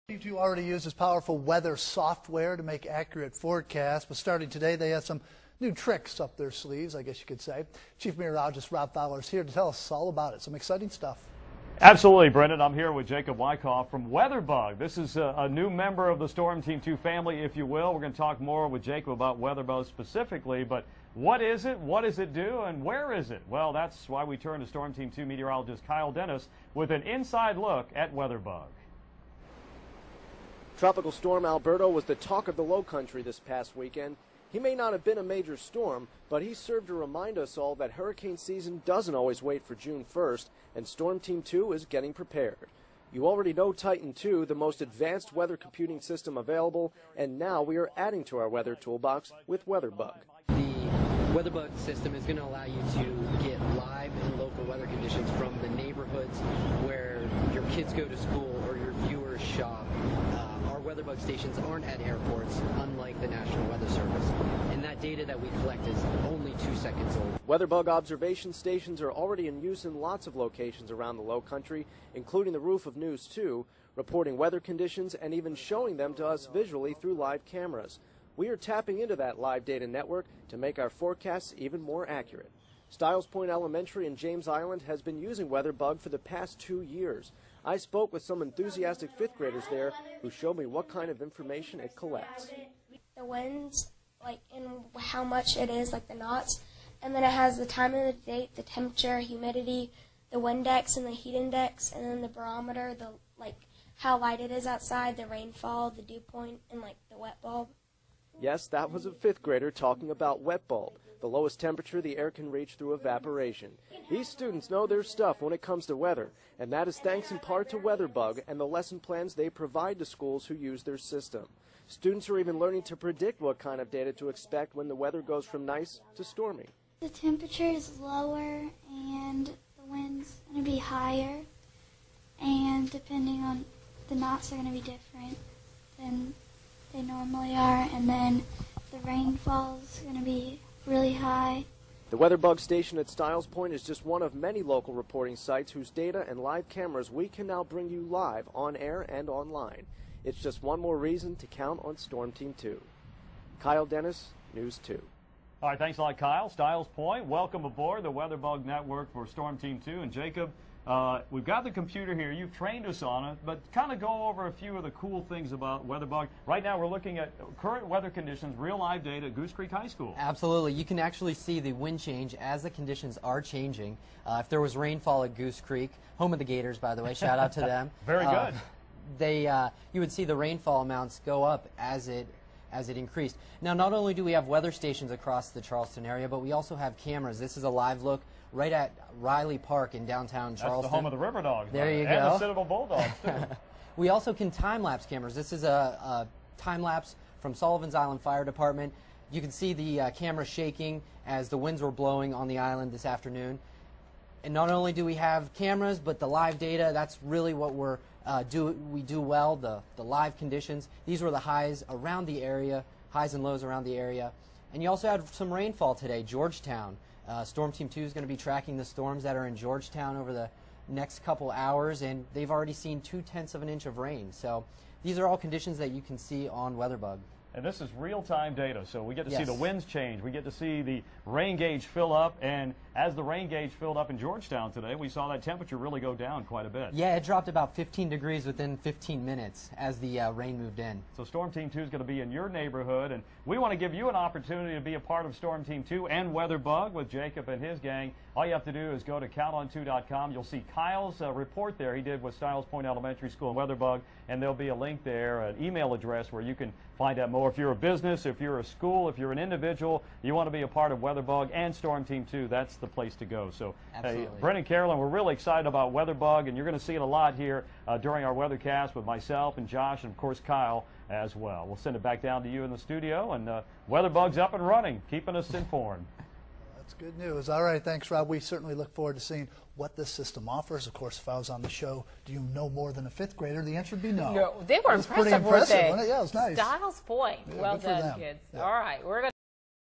StormTeam2 already uses powerful weather software to make accurate forecasts, but starting today they have some new tricks up their sleeves, I guess you could say. Chief Meteorologist Rob Fowler is here to tell us all about it. Some exciting stuff. Absolutely, Brendan. I'm here with Jacob Wyckoff from WeatherBug. This is a new member of the StormTeam2 family, if you will. We're going to talk more with Jacob about WeatherBug specifically, but what is it, what does it do, and where is it? Well, that's why we turn to StormTeam2 meteorologist Kyle Dennis with an inside look at WeatherBug. Tropical storm Alberto was the talk of the low country this past weekend. He may not have been a major storm, but he served to remind us all that hurricane season doesn't always wait for June 1st, and StormTeam2 is getting prepared. You already know Titan 2, the most advanced weather computing system available, and now we are adding to our weather toolbox with WeatherBug. The WeatherBug system is going to allow you to get live and local weather conditions from the neighborhoods where your kids go to school or your viewers shop. Our WeatherBug stations aren't at airports, unlike the National Weather Service, and that data that we collect is only 2 seconds old. WeatherBug observation stations are already in use in lots of locations around the low country, including the roof of News 2, reporting weather conditions and even showing them to us visually through live cameras. We are tapping into that live data network to make our forecasts even more accurate. Stiles Point Elementary in James Island has been using WeatherBug for the past 2 years. I spoke with some enthusiastic fifth graders there who showed me what kind of information it collects. The winds, and how much it is, the knots, and then it has the time of the day, the temperature, humidity, the wind index and the heat index, and then the barometer, how light it is outside, the rainfall, the dew point, and the wet bulb. Yes, that was a fifth grader talking about wet bulb, the lowest temperature the air can reach through evaporation. These students know their stuff when it comes to weather, and that is thanks in part to WeatherBug and the lesson plans they provide to schools who use their system. Students are even learning to predict what kind of data to expect when the weather goes from nice to stormy. The temperature is lower and the wind's going to be higher, and depending on the knots are going to be different than they normally are, and then the rainfall is going to be really high. The WeatherBug station at Stiles Point is just one of many local reporting sites whose data and live cameras we can now bring you live on air and online. It's just one more reason to count on StormTeam2. Kyle Dennis, News 2. All right, thanks a lot, Kyle. Stiles Point, welcome aboard the WeatherBug Network for StormTeam2. And Jacob, we've got the computer here. You've trained us on it, but kind of go over a few of the cool things about WeatherBug. Right now, we're looking at current weather conditions, real live data at Goose Creek High School. Absolutely. You can actually see the wind change as the conditions are changing. If there was rainfall at Goose Creek, home of the Gators, by the way, shout out to them. Very good. You would see the rainfall amounts go up as it increased. Now, not only do we have weather stations across the Charleston area, but we also have cameras. This is a live look right at Riley Park in downtown Charleston. That's the home of the River Dogs. There you go. And the Citadel Bulldogs, too. We also can time-lapse cameras. This is a time-lapse from Sullivan's Island Fire Department. You can see the camera shaking as the winds were blowing on the island this afternoon. And not only do we have cameras, but the live data, that's really what we do well, the live conditions. These were the highs around the area, highs and lows around the area. And you also had some rainfall today, Georgetown. StormTeam2 is going to be tracking the storms that are in Georgetown over the next couple hours, and they've already seen 0.2 of an inch of rain. So these are all conditions that you can see on WeatherBug. And this is real-time data, so we get to see Yes. the winds change. We get to see the rain gauge fill up, and as the rain gauge filled up in Georgetown today, we saw that temperature really go down quite a bit. Yeah, it dropped about 15 degrees within 15 minutes as the rain moved in. So StormTeam2 is going to be in your neighborhood, and we want to give you an opportunity to be a part of StormTeam2 and WeatherBug with Jacob and his gang. All you have to do is go to counton2.com. You'll see Kyle's report there he did with Stiles Point Elementary School and WeatherBug, and there'll be a link there, an email address where you can find out more. If you're a business, if you're a school, if you're an individual, you want to be a part of WeatherBug and StormTeam2, that's the place to go. So, hey, Brendan, Carolyn, we're really excited about WeatherBug, and you're going to see it a lot here during our weathercast with myself and Josh and, of course, Kyle as well. We'll send it back down to you in the studio, and WeatherBug's up and running, keeping us informed. That's good news. All right, thanks, Rob. We certainly look forward to seeing what this system offers. Of course, if I was on the show, do you know more than a fifth grader? The answer would be no. No, they were impressive, pretty impressive, weren't they? wasn't it? Yeah, it was nice. Stiles Point. Yeah, well good for done, them. kids. Yeah. All right, we're going to